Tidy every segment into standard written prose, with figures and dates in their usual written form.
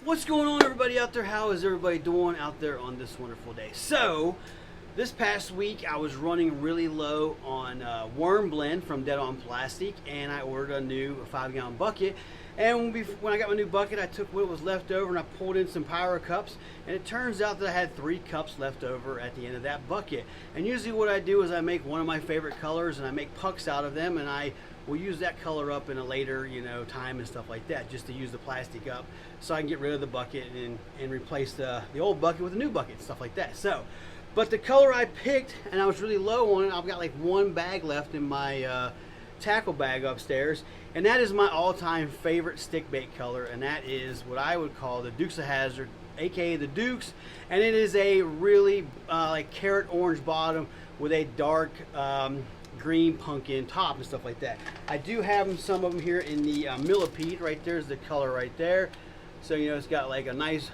What's going on, everybody out there? How is everybody doing out there on this wonderful day? So, this past week I was running really low on worm blend from Dead On Plastic, and I ordered a new 5-gallon bucket. And when I got my new bucket, I took what was left over and I pulled in some Pyro cups, and it turns out that I had 3 cups left over at the end of that bucket. And usually what I do is I make one of my favorite colors and I make pucks out of them, and I will use that color up in a later time and stuff like that, just to use the plastic up so I can get rid of the bucket and replace the old bucket with a new bucket, stuff like that. So, but the color I picked, and I was really low on it, I've got like 1 bag left in my tackle bag upstairs, and that is my all-time favorite stick bait color, and that is what I would call the Dukes of Hazzard, aka the Dukes. And it is a really like carrot orange bottom with a dark green pumpkin top and stuff like that. I do have some of them here in the millipede. Right there's the color right there. So it's got like a nice,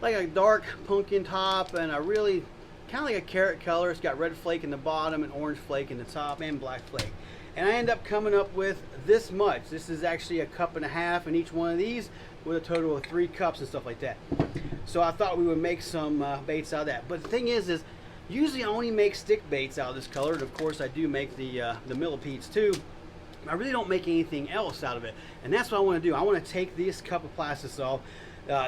like a dark pumpkin top and a really kind of like a carrot color. It's got red flake in the bottom and orange flake in the top and black flake. And I end up coming up with this much. This is actually 1.5 cups in each one of these, with a total of 3 cups and stuff like that. So I thought we would make some baits out of that. But the thing is usually I only make stick baits out of this color, and of course I do make the millipedes too. I really don't make anything else out of it, and that's what I want to do. I want to take this cup of plastisol,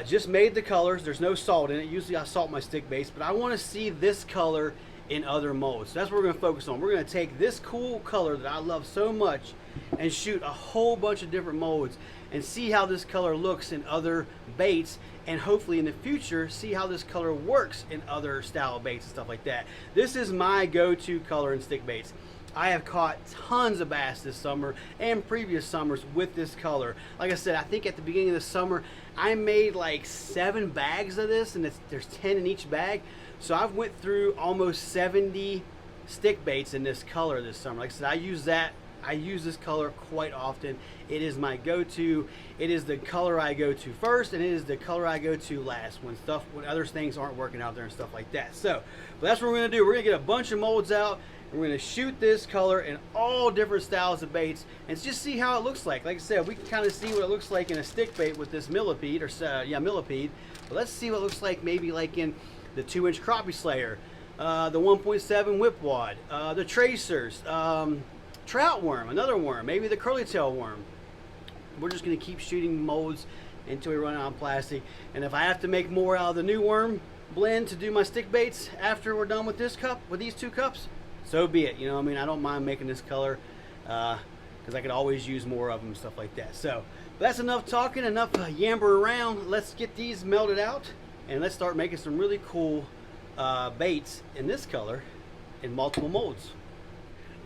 just made the colors. There's no salt in it. Usually I salt my stick baits, but I want to see this color in other molds. So that's what we're going to focus on. We're going to take this cool color that I love so much and shoot a whole bunch of different molds and see how this color looks in other baits, and hopefully in the future see how this color works in other style of baits and stuff like that. This is my go-to color in stick baits. I have caught tons of bass this summer and previous summers with this color. Like I said, I think at the beginning of the summer I made like 7 bags of this, and there's 10 in each bag. So I've went through almost 70 stick baits in this color this summer. Like I said, I use this color quite often. It is my go-to. It is the color I go to first, and it is the color I go to last when other things aren't working out there and stuff like that. So, but that's what we're gonna do. We're gonna get a bunch of molds out, and we're gonna shoot this color in all different styles of baits and just see how it looks like. Like I said, we can kind of see what it looks like in a stick bait with this millipede, millipede. But let's see what it looks like maybe like in the 2-inch crappie slayer, the 1.7 whip wad, the tracers, trout worm, another worm, maybe the curly tail worm. We're just going to keep shooting molds until we run out of plastic. And if I have to make more out of the new worm blend to do my stick baits after we're done with this cup, with these 2 cups, so be it. I don't mind making this color because I could always use more of them and stuff like that. So that's enough talking, enough yammer around. Let's get these melted out and let's start making some really cool baits in this color in multiple molds.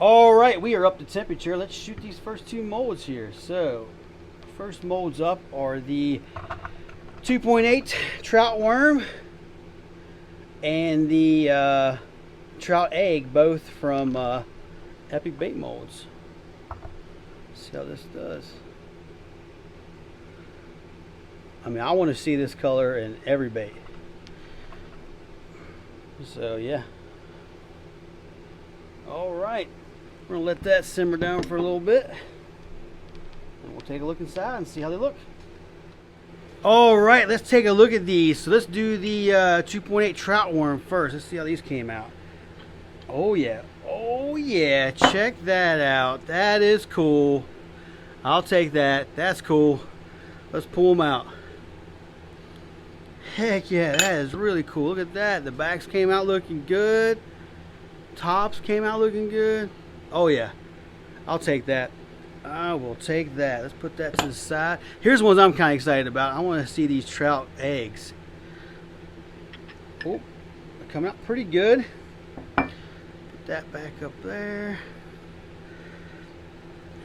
All right, we are up to temperature. Let's shoot these first 2 molds here. So, first molds up are the 2.8 trout worm and the trout egg, both from Epic Bait Molds. Let's see how this does. I mean, I want to see this color in every bait. So, yeah. All right. We're gonna let that simmer down for a little bit, and we'll take a look inside and see how they look. All right, let's take a look at these. So let's do the 2.8 trout worm first. Let's see how these came out. Oh yeah, check that out. That is cool. I'll take that. That's cool. Let's pull them out. Heck yeah, that is really cool. Look at that. The backs came out looking good. Tops came out looking good. Oh yeah, I'll take that. I will take that. Let's put that to the side. Here's ones I'm kind of excited about. I want to see these trout eggs. Oh, they're coming out pretty good. Put that back up there.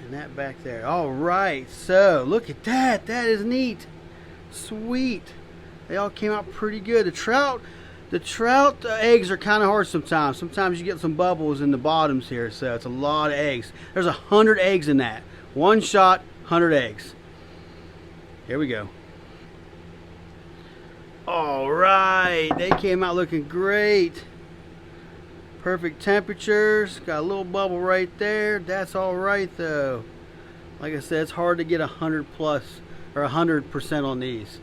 And that back there. All right, so look at that. That is neat. Sweet. They all came out pretty good. The trout eggs are kind of hard sometimes. Sometimes you get some bubbles in the bottoms here, so it's a lot of eggs. There's 100 eggs in that. One shot, 100 eggs. Here we go. All right, they came out looking great. Perfect temperatures. Got a little bubble right there. That's all right though. Like I said, it's hard to get 100 plus or 100% on these.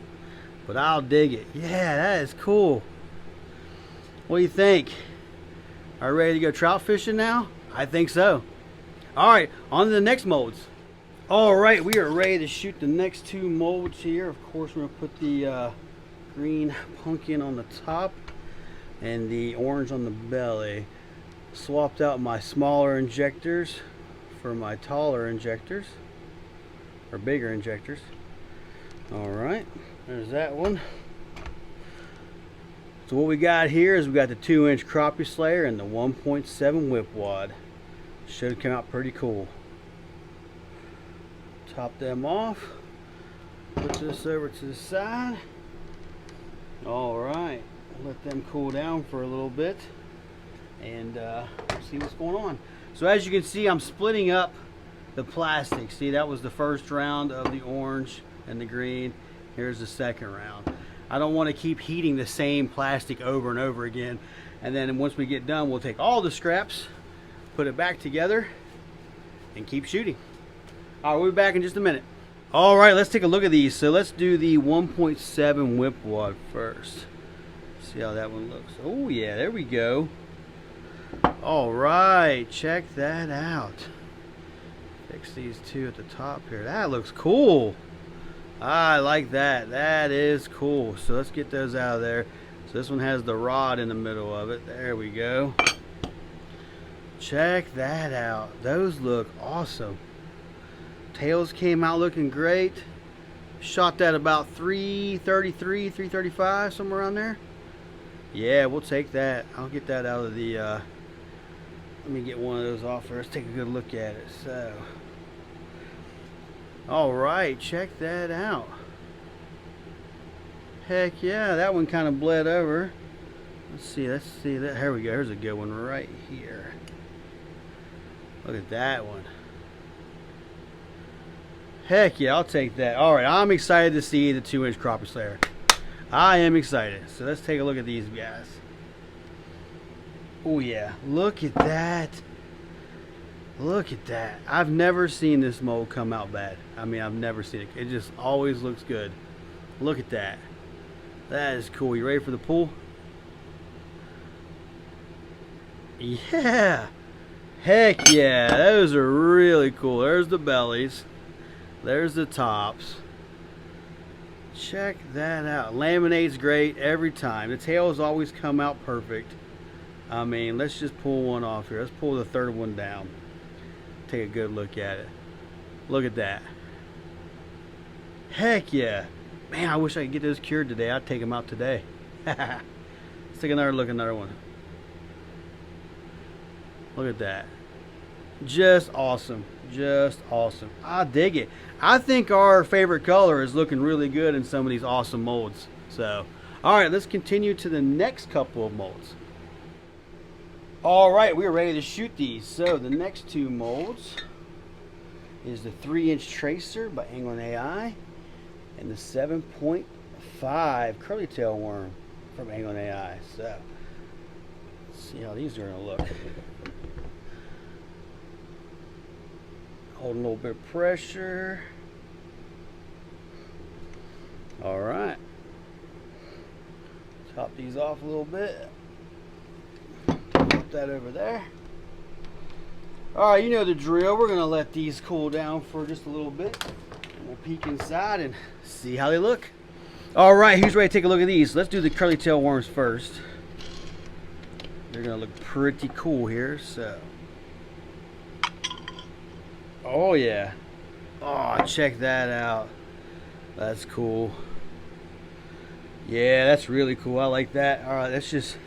but I'll dig it. Yeah, that is cool. What do you think? Are you ready to go trout fishing now? I think so. All right, on to the next molds. All right, we are ready to shoot the next two molds here. Of course, we're gonna put the green pumpkin on the top and the orange on the belly. Swapped out my smaller injectors for my taller injectors, or bigger injectors. All right, there's that one. So what we got here is we got the 2-inch crappie slayer and the 1.7 whip wad. Should come out pretty cool. Top them off. Put this over to the side. All right, let them cool down for a little bit and see what's going on. So as you can see, I'm splitting up the plastic. See, that was the first round of the orange and the green. Here's the second round. I don't want to keep heating the same plastic over and over again. And then once we get done, we'll take all the scraps, put it back together, and keep shooting. All right, we'll be back in just a minute. All right, let's take a look at these. So let's do the 1.7 whip wad first. See how that one looks. Oh yeah, there we go. All right, check that out. Fix these two at the top here. That looks cool. I like that. That is cool. So let's get those out of there. So this one has the rod in the middle of it. There we go. Check that out. Those look awesome. Tails came out looking great. Shot that about 333, 335, somewhere around there. Yeah, we'll take that. I'll get that out of the let me get one of those off there. Let's take a good look at it. So all right, check that out. Heck yeah, that one kind of bled over. Let's see that. Here we go. Here's a good one right here. Look at that one. Heck yeah, I'll take that. All right, I'm excited to see the 2-inch crappie slayer. I am excited. So let's take a look at these guys. Oh yeah, look at that. Look at that. I've never seen this mold come out bad. I mean, I've never seen it. It just always looks good. Look at that. That is cool. You ready for the pull? Yeah. Heck yeah. Those are really cool. There's the bellies. There's the tops. Check that out. Laminate's great every time. The tails always come out perfect. I mean, let's just pull one off here. Let's pull the third one down. Take a good look at it. Look at that. Heck yeah. Man, I wish I could get those cured today. I'd take them out today. Let's take another look at another one. Look at that. Just awesome. Just awesome. I dig it. I think our favorite color is looking really good in some of these awesome molds. So, all right, let's continue to the next couple of molds. All right, we're ready to shoot these. So the next two molds is the 3-inch tracer by Angling AI and the 7.5 curly tail worm from Angling AI. So let's see how these are going to look. Holding a little bit of pressure. All right. Top these off a little bit. Put that over there. All right, you know the drill. We're gonna let these cool down for just a little bit, and we'll peek inside and see how they look. All right, who's ready to take a look at these? Let's do the curly tail worms first. They're gonna look pretty cool here. So, oh yeah. Oh, check that out. That's cool. Yeah, that's really cool. I like that. All right, let's just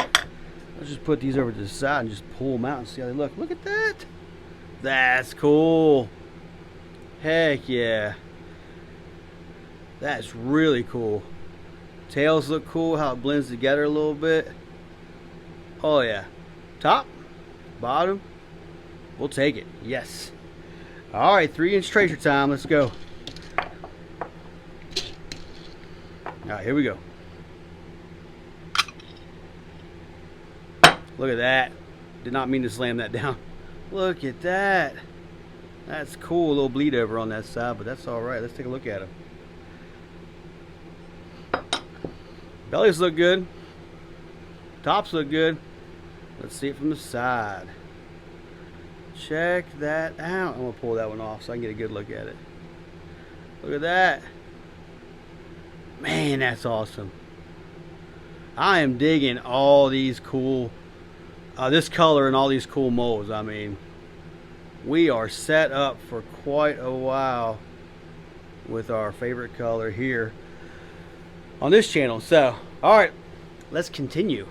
put these over to the side and just pull them out and see how they look. Look at that. That's cool. Heck yeah. That's really cool. Tails look cool, how it blends together a little bit. Oh yeah. Top, bottom, we'll take it. Yes. All right, 3-inch tracer time. Let's go. All right, here we go. Look at that. Did not mean to slam that down. Look at that. That's cool. A little bleed over on that side, but that's all right. Let's take a look at him. Bellies look good. Tops look good. Let's see it from the side. Check that out. I'm going to pull that one off so I can get a good look at it. Look at that. Man, that's awesome. I am digging all these cool, this color and all these cool molds. I mean, we are set up for quite a while with our favorite color here on this channel. So, all right, let's continue.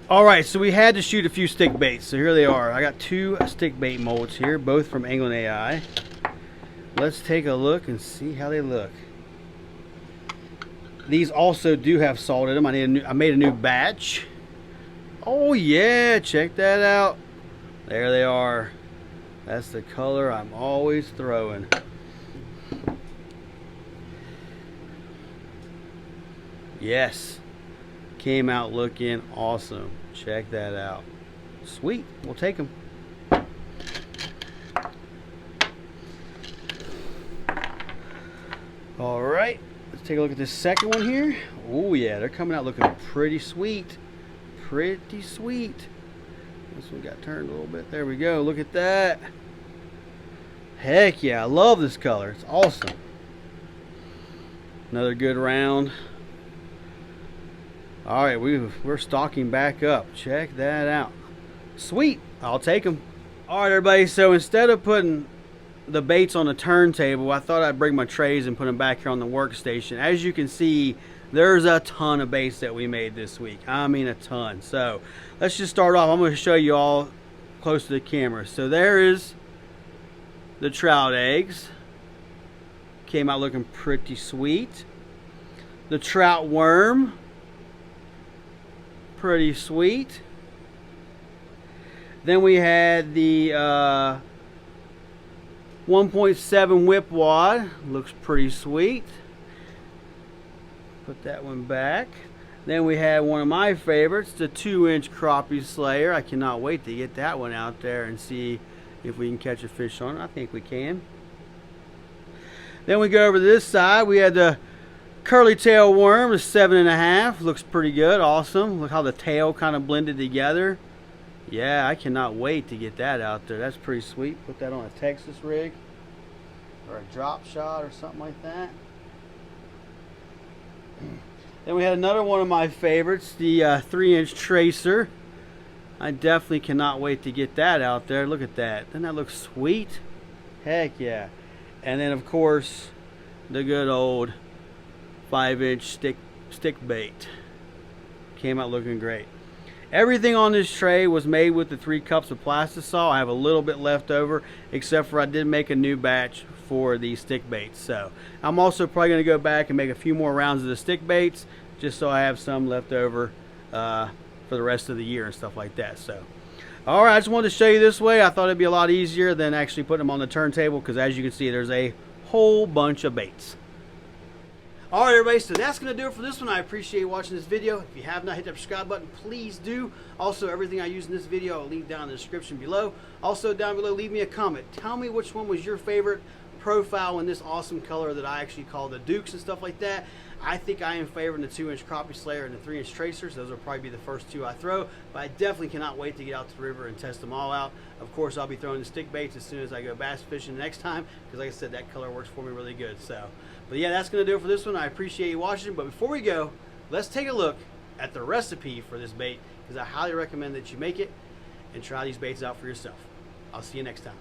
All right, so we had to shoot a few stick baits. So here they are. I got 2 stick bait molds here, both from Angling AI. Let's take a look and see how they look. These also do have salt in them. I made a new batch. Oh yeah, check that out. There they are. That's the color I'm always throwing. Yes, came out looking awesome. Check that out. Sweet, we'll take them. All right, let's take a look at this second one here. Oh yeah, they're coming out looking pretty sweet. Pretty sweet. This one got turned a little bit. There we go. Look at that. Heck yeah, I love this color. It's awesome. Another good round. All right, we're stocking back up. Check that out. Sweet, I'll take them. All right, everybody, so instead of putting the baits on the turntable, I thought I'd bring my trays and put them back here on the workstation. As you can see, there's a ton of baits that we made this week. I mean a ton. So let's just start off. I'm going to show you all close to the camera. So there is the trout eggs. Came out looking pretty sweet. The trout worm. Pretty sweet. Then we had the 1.7 whip wad. Looks pretty sweet. Put that one back. Then we had one of my favorites, the 2-inch crappie slayer. I cannot wait to get that one out there and see if we can catch a fish on it. I think we can. Then we go over to this side. We had the curly tail worm, the 7.5. Looks pretty good. Awesome. Look how the tail kind of blended together. Yeah, I cannot wait to get that out there. That's pretty sweet. Put that on a Texas rig or a drop shot or something like that. Then we had another one of my favorites, the 3-inch tracer. I definitely cannot wait to get that out there. Look at that. Doesn't that look sweet? Heck yeah. And then of course the good old 5-inch stick bait. Came out looking great. Everything on this tray was made with the 3 cups of plastisol. I have a little bit left over, except for I did make a new batch for the stick baits. So I'm also probably going to go back and make a few more rounds of the stick baits, just so I have some left over for the rest of the year and stuff like that. So all right, I just wanted to show you this way. I thought it'd be a lot easier than actually putting them on the turntable, because as you can see, there's a whole bunch of baits. All right, everybody, so that's going to do it for this one. I appreciate you watching this video. If you have not hit that subscribe button, please do. Also, everything I use in this video, I'll leave down in the description below. Also, down below, leave me a comment. Tell me which one was your favorite profile in this awesome color that I actually call the Dukes and stuff like that. I think I am favoring the 2-inch crappie slayer and the 3-inch tracers. Those will probably be the first 2 I throw, but I definitely cannot wait to get out to the river and test them all out. Of course, I'll be throwing the stick baits as soon as I go bass fishing next time, because like I said, that color works for me really good. So, but yeah, that's going to do it for this one. I appreciate you watching, but before we go, let's take a look at the recipe for this bait, because I highly recommend that you make it and try these baits out for yourself. I'll see you next time.